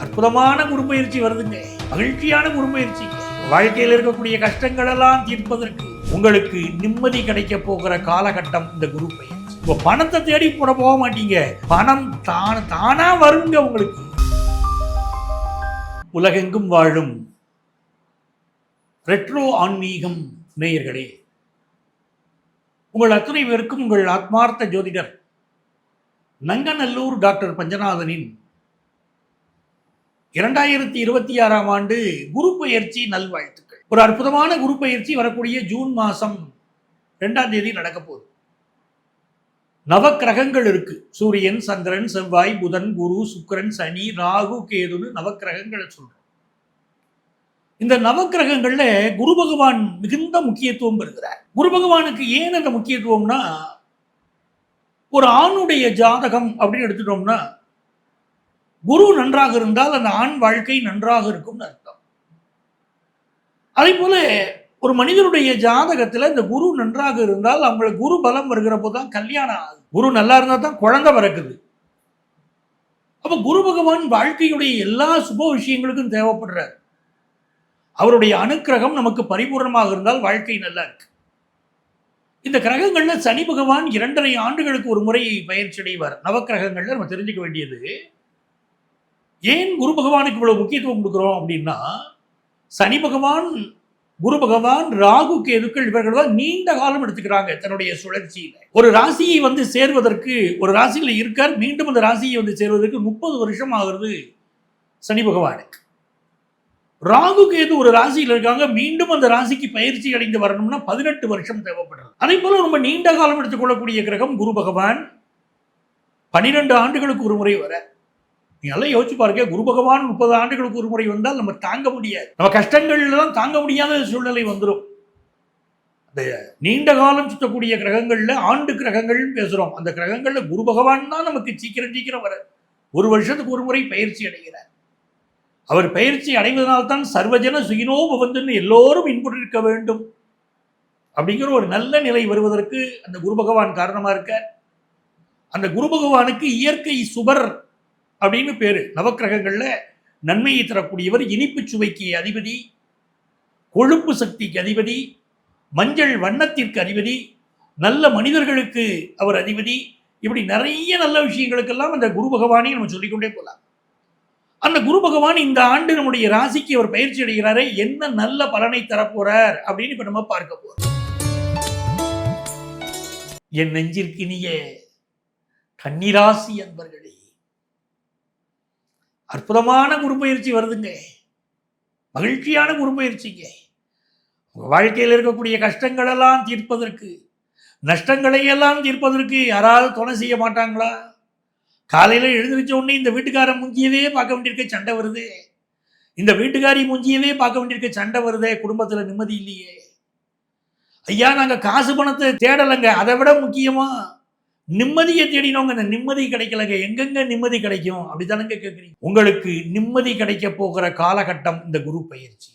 அற்புதமான குரு பயிற்சி வருதுங்க. மகிழ்ச்சியான குரு பயிற்சி. வாழ்க்கையில் இருக்கக்கூடிய கஷ்டங்கள் எல்லாம் தீர்ப்பதற்கு உங்களுக்கு நிம்மதி கிடைக்க போகிற காலகட்டம் இந்த குரு பயிற்சி. இப்போ பணத்தை தேடி போக மாட்டீங்க. பணம் தானா வருங்க உங்களுக்கு. உலகெங்கும் வாழும் ரெட்ரோ ஆன்மீகம் நேயர்களே, உங்கள் அத்துணை பேருக்கும் உங்கள் ஆத்மார்த்த ஜோதிடர் நங்கநல்லூர் டாக்டர் பஞ்சநாதனின் 2026ஆம் ஆண்டு குரு பயிற்சி நல்வாழ்த்துக்கள். ஒரு அற்புதமான குரு பயிற்சி வரக்கூடிய ஜூன் மாதம் 2ஆம் தேதி நடக்க போகுது. நவக்கிரகங்கள் இருக்கு. சூரியன், சந்திரன், செவ்வாய், புதன், குரு, சுக்கிரன், சனி, ராகு, கேதுன்னு நவக்கிரகங்களை சொல்றோம். இந்த நவக்கிரகங்கள்ல குரு பகவான் மிகுந்த முக்கியத்துவம் பெறுகிறார். குரு பகவானுக்கு ஏன் அந்த முக்கியத்துவம்னா, ஒரு ஆணுடைய ஜாதகம் அப்படின்னு எடுத்துட்டோம்னா, குரு நன்றாக இருந்தால் அந்த ஆண் வாழ்க்கை நன்றாக இருக்கும்னு அர்த்தம். அதே போல ஒரு மனிதனுடைய ஜாதகத்துல இந்த குரு நன்றாக இருந்தால் அவங்களுக்கு குரு பலம் வருகிற போதுதான் கல்யாணம் ஆகுது. குரு நல்லா இருந்தா தான் குழந்தை பிறக்குது. அப்ப குரு பகவான் வாழ்க்கையுடைய எல்லா சுப விஷயங்களுக்கும் தேவைப்படுறார். அவருடைய அனுக்கிரகம் நமக்கு பரிபூர்ணமாக இருந்தால் வாழ்க்கை நல்லா இருக்கு. இந்த கிரகங்கள்ல சனி பகவான் 2.5 ஆண்டுகளுக்கு ஒரு முறை பயிற்சி அடைவார். நவக்கிரகங்கள்ல நம்ம தெரிஞ்சுக்க வேண்டியது, ஏன் குரு பகவானுக்கு இவ்வளவு முக்கியத்துவம் கொடுக்குறோம் அப்படின்னா, சனி பகவான், குரு பகவான், ராகு, கேதுக்கள் இவர்கள் தான் நீண்ட காலம் எடுத்துக்கிறாங்க தன்னுடைய சுழற்சியில. ஒரு ராசியை வந்து சேர்வதற்கு, ஒரு ராசியில இருக்கார், மீண்டும் அந்த ராசியை வந்து சேர்வதற்கு 30 வருஷம் ஆகுது சனி பகவானுக்கு. ராகு கேது ஒரு ராசியில் இருக்காங்க, மீண்டும் அந்த ராசிக்கு பயிற்சி அடைந்து வரணும்னா 18 வருஷம் தேவைப்படுறது. அதே போல ரொம்ப நீண்ட காலம் எடுத்துக்கொள்ளக்கூடிய கிரகம் குரு பகவான். 12 ஆண்டுகளுக்கு ஒரு முறை வர. நீங்க எல்லாம் யோசிச்சு பாருங்க, குரு பகவான் 30 ஆண்டுகளுக்கு ஒரு முறை வந்தால் நம்ம தாங்க முடியாது. நம்ம கஷ்டங்கள்ல தான் தாங்க முடியாத சூழ்நிலை வந்துடும். அந்த நீண்ட காலம் சுத்தக்கூடிய கிரகங்கள்ல ஆண்டு கிரகங்கள் பேசுறோம். அந்த கிரகங்கள்ல குரு பகவான் தான் நமக்கு சீக்கிரம் வர. ஒரு வருஷத்துக்கு ஒரு முறை பயிற்சி அடைகிறார். அவர் பயிற்சி அடைவதனால்தான் சர்வஜன சுகினோ பவந்துன்னு எல்லோரும் இன்புற்றிருக்க வேண்டும் அப்படிங்கிற ஒரு நல்ல நிலை வருவதற்கு அந்த குரு பகவான் காரணமா இருக்கார். அந்த குரு பகவானுக்கு இயற்கை சுபர் அப்படின்னு பேரு. நவக்கிரகங்கள்ல நன்மையை தரக்கூடியவர், இனிப்பு சுவைக்கு அதிபதி, கொழுப்பு சக்திக்கு அதிபதி, மஞ்சள் வண்ணத்திற்கு அதிபதி, நல்ல மனிதர்களுக்கு அவர் அதிபதி. இப்படி நிறைய நல்ல விஷயங்களுக்கெல்லாம் அந்த குரு பகவானை நம்ம சொல்லிக்கொண்டே போகலாம். அந்த குரு பகவான் இந்த ஆண்டு நம்முடைய ராசிக்கு அவர் பயிற்சி அடைகிறாரே, என்ன நல்ல பலனை தரப்போறார் அப்படின்னு இப்ப நம்ம பார்க்க போறோம். என் நெஞ்சிற்கினிய கன்னிராசி அன்பர்களே, அற்புதமான குரு பயிற்சி வருதுங்க. மகிழ்ச்சியான குரு பயிற்சிங்க. உங்க வாழ்க்கையில் இருக்கக்கூடிய கஷ்டங்கள் எல்லாம் தீர்ப்பதற்கு, நஷ்டங்களை எல்லாம் தீர்ப்பதற்கு யாராவது துணை செய்ய மாட்டாங்களா? காலையில எழுந்திரிச்ச உடனே இந்த வீட்டுக்காரன் மூஞ்சியவே பார்க்க வேண்டியிருக்க சண்டை வருது, இந்த வீட்டுக்காரி மூஞ்சியவே பார்க்க வேண்டியிருக்க சண்டை வருதே, குடும்பத்துல நிம்மதி இல்லையே. ஐயா, நாங்க காசு பணத்தை தேடலைங்க, அதை விட முக்கியமா நிம்மதியை தேடினவங்க, அந்த நிம்மதி கிடைக்கலங்க. எங்கெங்க நிம்மதி கிடைக்கும் அப்படித்தானங்க கேட்குறீங்க. உங்களுக்கு நிம்மதி கிடைக்க போகிற காலகட்டம் இந்த குரு பயிற்சி.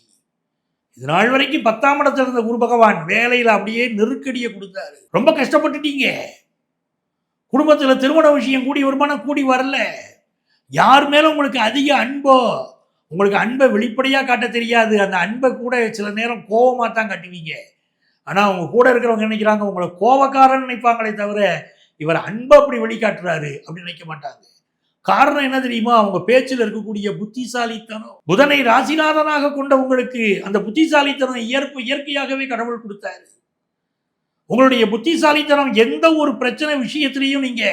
இது நாள் வரைக்கும் 10ஆம் இடத்துல இருந்த குரு பகவான் வேலையில அப்படியே நெருக்கடியை கொடுத்தாரு. ரொம்ப கஷ்டப்பட்டுட்டீங்க. குடும்பத்துல திருமண விஷயம் கூடி வருமானம் கூடி வரல. யார் மேல உங்களுக்கு அதிக அன்போ, உங்களுக்கு அன்பை வெளிப்படையா காட்ட தெரியாது. அந்த அன்பை கூட சில நேரம் கோபமா தான் காட்டுவீங்க. ஆனா அவங்க கூட இருக்கிறவங்க நினைக்கிறாங்க, உங்களை கோபக்காரன் நினைப்பாங்களே தவிர இவர் அன்பை அப்படி வெளிக்காட்டுறாரு அப்படின்னு நினைக்க மாட்டாங்க. காரணம் என்ன தெரியுமா? அவங்க பேச்சில் இருக்கக்கூடிய புத்திசாலித்தனம். புதனை ராசிநாதனாக கொண்ட உங்களுக்கு அந்த புத்திசாலித்தனம் இயற்கையாகவே கடவுள் கொடுத்தாரு. உங்களுடைய புத்திசாலித்தனம் எந்த ஒரு பிரச்சனை விஷயத்திலையும் நீங்க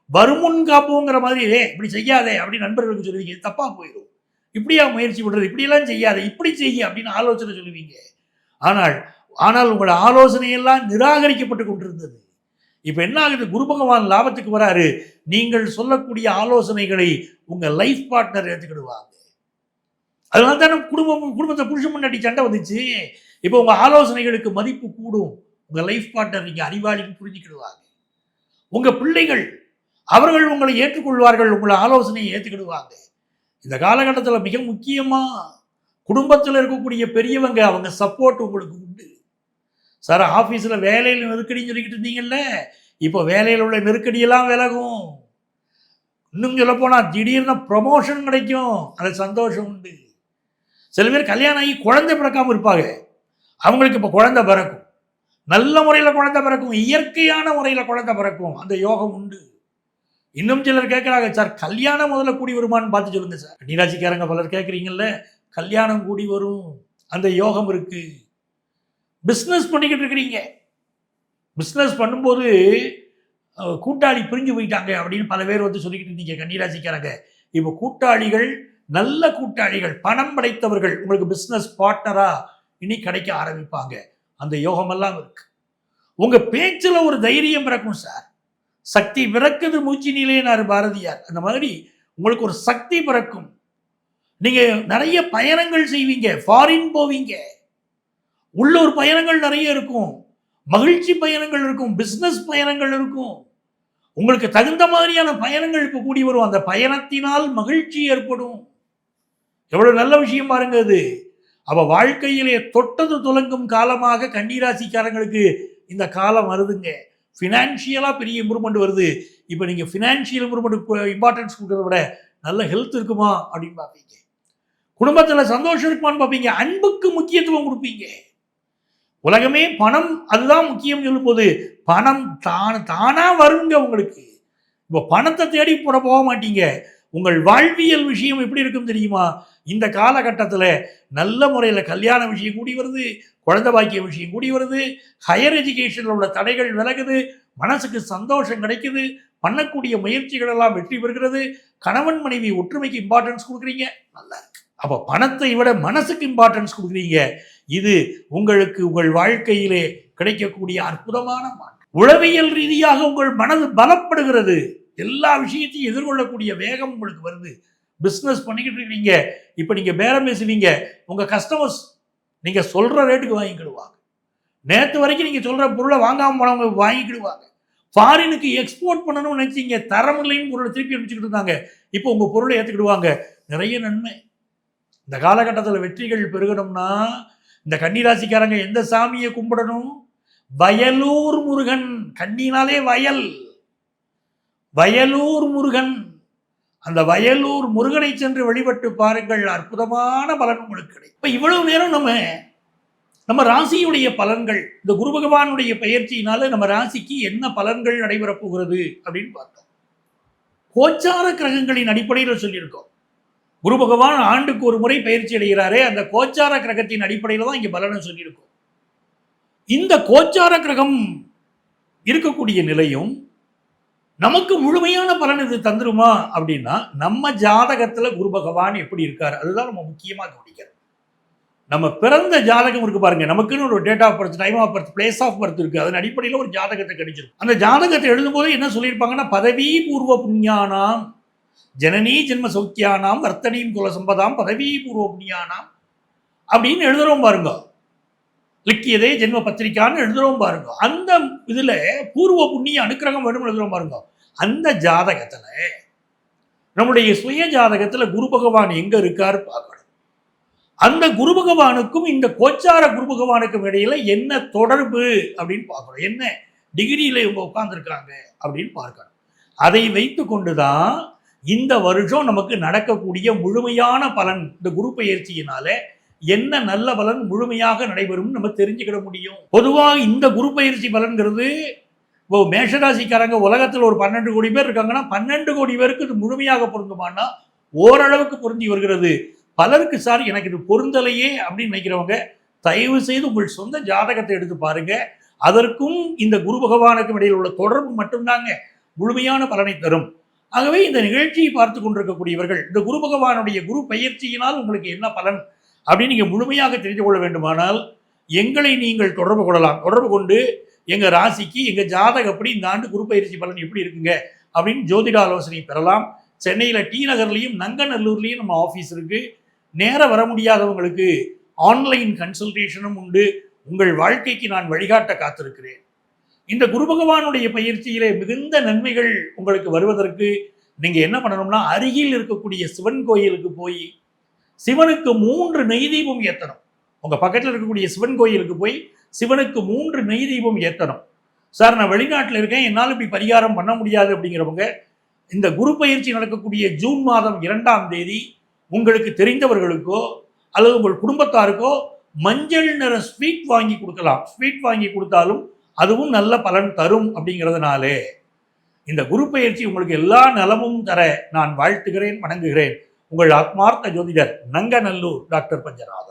வருமுன் காப்போங்கிற மாதிரி, இப்படி செய்யாதே அப்படின்னு நண்பர்களுக்கு சொல்லுவீங்க, தப்பா போயிடும். இப்படியா முயற்சி பண்றது, இப்படியெல்லாம் செய்யாத, இப்படி செய்ய அப்படின்னு ஆலோசனை சொல்லுவீங்க. ஆனால் உங்களோட ஆலோசனையெல்லாம் நிராகரிக்கப்பட்டு கொண்டிருந்தது. இப்ப என்ன ஆகுது? குரு பகவான் லாபத்துக்கு வராரு. நீங்கள் சொல்லக்கூடிய ஆலோசனைகளை உங்க லைஃப் பார்ட்னர் ஏற்றுக்கிடுவாங்க. அதனால தானே குடும்பத்தை புருஷன் முன்னாடி சண்டை வந்துச்சு. இப்போ உங்க ஆலோசனைகளுக்கு மதிப்பு கூடும். உங்க லைஃப் பார்ட்னர் நீங்க அறிவாளின்னு புரிஞ்சுக்கிடுவாங்க. உங்க பிள்ளைகள் அவர்கள் உங்களை ஏற்றுக்கொள்வார்கள், உங்களை ஆலோசனையை ஏற்றுக்கிடுவாங்க. இந்த காலகட்டத்தில் மிக முக்கியமா குடும்பத்தில் இருக்கக்கூடிய பெரியவங்க, அவங்க சப்போர்ட் உங்களுக்கு உண்டு. சார், ஆஃபீஸில் வேலையில் நெருக்கடின்னு சொல்லிக்கிட்டு இருந்தீங்கல்ல, இப்போ வேலையில் உள்ள நெருக்கடியெல்லாம் விலகும். இன்னும் சொல்ல போனா திடீர்னு ப்ரமோஷன் கிடைக்கும், அது சந்தோஷம் உண்டு. சில பேர் கல்யாணம் ஆகி குழந்தை பிறக்காம இருப்பாங்க, அவங்களுக்கு இப்போ குழந்தை பிறக்கும், நல்ல முறையில் குழந்தை பிறக்கும், இயற்கையான முறையில் குழந்தை பிறக்கும், அந்த யோகம் உண்டு. இன்னும் சிலர் கேட்குறாங்க, சார் கல்யாணம் முதல்ல கூடி வருமானு பார்த்து சொல்லுங்க சார். கன்னிராசிக்காரங்க பலர் கேட்குறீங்கல்ல, கல்யாணம் கூடி வரும், அந்த யோகம் இருக்கு. பிஸ்னஸ் பண்ணிக்கிட்டு இருக்கிறீங்க, பிஸ்னஸ் பண்ணும்போது கூட்டாளி பிரிஞ்சு போயிட்டாங்க அப்படின்னு பல பேர் வந்து சொல்லிக்கிட்டு இருந்தீங்க கன்னிராசிக்காரங்க. இப்போ கூட்டாளிகள், நல்ல கூட்டாளிகள், பணம் படைத்தவர்கள் உங்களுக்கு பிஸ்னஸ் பார்ட்னரா இனி கிடைக்க ஆரம்பிப்பாங்க. அந்த யோகமெல்லாம் இருக்கு. உங்க பேச்சுல ஒரு தைரியம் பிறக்கும் சார். சக்தி பிறக்குது மூச்சினிலேனார் பாரதியார். அந்த மாதிரி உங்களுக்கு ஒரு சக்தி பிறக்கும். நீங்க நிறைய பயணங்கள் செய்வீங்க, ஃபாரின் போவீங்க, உள்ளூர் பயணங்கள் நிறைய இருக்கும், மகிழ்ச்சி பயணங்கள் இருக்கும், பிசினஸ் பயணங்கள் இருக்கும். உங்களுக்கு தகுந்த மாதிரியான பயணங்கள் இப்போ கூடி வரும். அந்த பயணத்தினால் மகிழ்ச்சி ஏற்படும். எவ்வளவு நல்ல விஷயம் பாருங்க அது. அப்ப வாழ்க்கையிலே தொட்டது துலங்கும் காலமாக கன்னிராசிக்காரங்களுக்கு இந்த காலம் வருதுங்க. ஃபினான்ஷியலா பெரிய இம்ப்ரூவ்மெண்ட் வருது. இப்போ நீங்க ஃபினான்ஷியல் இம்ப்ரூவ்மெண்ட் இம்பார்ட்டன்ஸ் கொடுக்கறத விட நல்ல ஹெல்த் இருக்குமா அப்படின்னு பார்ப்பீங்க, குடும்பத்தில் சந்தோஷம் இருக்குமான்னு பார்ப்பீங்க, அன்புக்கு முக்கியத்துவம் கொடுப்பீங்க. உலகமே பணம் அதுதான் முக்கியம் சொல்லும் போது பணம் தானா வருங்க உங்களுக்கு. இப்போ பணத்தை தேடி போக மாட்டீங்க. உங்கள் வாழ்வியல் விஷயம் எப்படி இருக்கும் தெரியுமா? இந்த காலகட்டத்தில் நல்ல முறையில் கல்யாண விஷயம் கூடி வருது, குழந்தை பாக்கிய விஷயம் கூடி வருது, ஹையர் எஜுகேஷனில் உள்ள தடைகள் விலகுது, மனசுக்கு சந்தோஷம் கிடைக்குது, பண்ணக்கூடிய முயற்சிகள் எல்லாம் வெற்றி பெறுகிறது, கணவன் மனைவி ஒற்றுமைக்கு இம்பார்ட்டன்ஸ் கொடுக்குறீங்க, நல்லா இருக்கு. அப்போ பணத்தை விட மனசுக்கு இம்பார்ட்டன்ஸ் கொடுக்குறீங்க. இது உங்களுக்கு உங்கள் வாழ்க்கையிலே கிடைக்கக்கூடிய அற்புதமான மாற்றம். உளவியல் ரீதியாக உங்கள் மனது பலப்படுகிறது, எல்லா விஷயத்தையும் எதிர்கொள்ளக்கூடிய வேகம் உங்களுக்கு வருது. பிஸ்னஸ் பண்ணிக்கிட்டு இருக்கீங்க, இப்போ நீங்கள் பேரம் பேசுவீங்க, உங்கள் கஸ்டமர்ஸ் நீங்கள் சொல்கிற ரேட்டுக்கு வாங்கிக்கிடுவாங்க. நேற்று வரைக்கும் நீங்கள் சொல்கிற பொருளை வாங்காமல் போனவங்க வாங்கிக்கிடுவாங்க. ஃபாரினுக்கு எக்ஸ்போர்ட் பண்ணணும்னு நினச்சிங்க, தரம் இல்லைன்னு பொருளை திருப்பி அனுப்பிச்சுக்கிட்டு இருந்தாங்க, இப்போ உங்கள் பொருளை ஏற்றுக்கிடுவாங்க. நிறைய நன்மை. இந்த காலகட்டத்தில் வெற்றிகள் பெருகணும்னா இந்த கன்னிராசிக்காரங்க எந்த சாமியை கும்பிடணும்? வயலூர் முருகன். கன்னினாலே வயல், வயலூர் முருகன். அந்த வயலூர் முருகனை சென்று வழிபட்டு பாருங்கள், அற்புதமான பலன் உங்களுக்கு கிடைக்கும். இப்போ இவ்வளவு நேரம் நம்ம ராசியுடைய பலன்கள், இந்த குரு பகவானுடைய பயிற்சியினால நம்ம ராசிக்கு என்ன பலன்கள் நடைபெறப் போகிறது அப்படின்னு பார்த்தோம். கோச்சார கிரகங்களின் அடிப்படையில் சொல்லியிருக்கோம். குரு பகவான் ஆண்டுக்கு ஒரு முறை பயிற்சி அடைகிறாரே, அந்த கோச்சார கிரகத்தின் அடிப்படையில் தான் இங்கே பலனை சொல்லியிருக்கோம். இந்த கோச்சார கிரகம் இருக்கக்கூடிய நிலையும் நமக்கு முழுமையான பலன் இது தந்துருமா அப்படின்னா, நம்ம ஜாதகத்துல குரு பகவான் எப்படி இருக்காரு அதுதான் நம்ம முக்கியமாக கவனிக்கிறோம். நம்ம பிறந்த ஜாதகம் இருக்கு பாருங்க, நமக்குன்னு ஒரு date of birth, time of birth, place of birth இருக்கு. அதன் அடிப்படையில் ஒரு ஜாதகத்தை கிடைச்சிருக்கு. அந்த ஜாதகத்தை எழுதும்போது என்ன சொல்லியிருப்பாங்கன்னா, பதவி பூர்வ புண்ணியானாம் ஜனனி ஜென்ம சௌக்கியானாம் வர்த்தனியும் குல சம்பதாம் பதவி பூர்வ புண்ணியானாம் அப்படின்னு எழுதுறோம் பாருங்க. லிக்கியதே ஜென்ம பத்திரிக்கான்னு எழுதுறோம் பாருங்க. அந்த இதுல பூர்வ புண்ணிய அனுக்கிரகம் வேணும் எழுதுறோம் பாருங்க. அந்த ஜாதகத்துல நம்முடைய சுய ஜாதகத்துல குரு பகவான் எங்க இருக்காரு பார்க்கணும். அந்த குரு பகவானுக்கும் இந்த கோச்சார குரு பகவானுக்கும் இடையில என்ன தொடர்பு அப்படின்னு பார்க்கணும். என்ன டிகிரியில இவங்க உட்கார்ந்துருக்காங்க அப்படின்னு பார்க்கணும். அதை வைத்து கொண்டுதான் இந்த வருஷம் நமக்கு நடக்கக்கூடிய முழுமையான பலன், இந்த குரு பயிற்சியினால என்ன நல்ல பலன் முழுமையாக நடைபெறும் நம்ம தெரிஞ்சுக்கிட முடியும். பொதுவாக இந்த குரு பயிற்சி பலன்கிறது, இப்போ மேஷராசிக்காரங்க உலகத்தில் ஒரு 12 கோடி பேர் இருக்காங்கன்னா 12 கோடி பேருக்கு இது முழுமையாக பொருந்துமானா ஓரளவுக்கு பொருந்தி வருகிறது. பலருக்கு சார் எனக்கு இது பொருந்தலையே அப்படின்னு நினைக்கிறவங்க தயவு செய்து உங்கள் சொந்த ஜாதகத்தை எடுத்து பாருங்க. அதற்கும் இந்த குரு பகவானுக்கும் இடையில் உள்ள தொடர்பு மட்டும்தாங்க முழுமையான பலனை தரும். ஆகவே இந்த நிகழ்ச்சியை பார்த்து கொண்டிருக்கக்கூடியவர்கள் இந்த குரு பகவானுடைய குரு பயிற்சியினால் உங்களுக்கு என்ன பலன் அப்படின்னு நீங்கள் முழுமையாக தெரிந்து கொள்ள வேண்டுமானால் எங்களை நீங்கள் தொடர்பு கொள்ளலாம். தொடர்பு கொண்டு எங்கள் ராசிக்கு எங்கள் ஜாதகப்படி இந்த ஆண்டு குரு பயிற்சி பலன் எப்படி இருக்குங்க அப்படின்னு ஜோதிட ஆலோசனை பெறலாம். சென்னையில் டி நகர்லையும் நங்கநல்லூர்லையும் நம்ம ஆஃபீஸ் இருக்குது. நேர வர முடியாதவங்களுக்கு ஆன்லைன் கன்சல்டேஷனும் உண்டு. உங்கள் வாழ்க்கைக்கு நான் வழிகாட்ட காத்திருக்கிறேன். இந்த குரு பகவானுடைய பயிற்சியிலே மிகுந்த நன்மைகள் உங்களுக்கு வருவதற்கு நீங்கள் என்ன பண்ணணும்னா, அருகில் இருக்கக்கூடிய சிவன் கோயிலுக்கு போய் சிவனுக்கு 3 நெய் தீபம் ஏற்றணும். உங்கள் பக்கத்தில் இருக்கக்கூடிய சிவன் கோயிலுக்கு போய் சிவனுக்கு 3 நெய் தீபம் ஏற்றணும். சார் நான் வெளிநாட்டில் இருக்கேன், என்னால் இப்படி பரிகாரம் பண்ண முடியாது அப்படிங்கிறவங்க இந்த குரு பயிற்சி நடக்கக்கூடிய ஜூன் மாதம் 2ஆம் தேதி உங்களுக்கு தெரிந்தவர்களுக்கோ அல்லது உங்கள் குடும்பத்தாருக்கோ மஞ்சள் நிற ஸ்வீட் வாங்கி கொடுக்கலாம். ஸ்வீட் வாங்கி கொடுத்தாலும் அதுவும் நல்ல பலன் தரும். அப்படிங்கிறதுனாலே இந்த குரு பயிற்சி உங்களுக்கு எல்லா நலமும் தர நான் வாழ்த்துகிறேன், வணங்குகிறேன். உங்கள் ஆத்மார்த்த ஜோதிடர் நங்கநல்லூர் டாக்டர் பஞ்சநாதன்.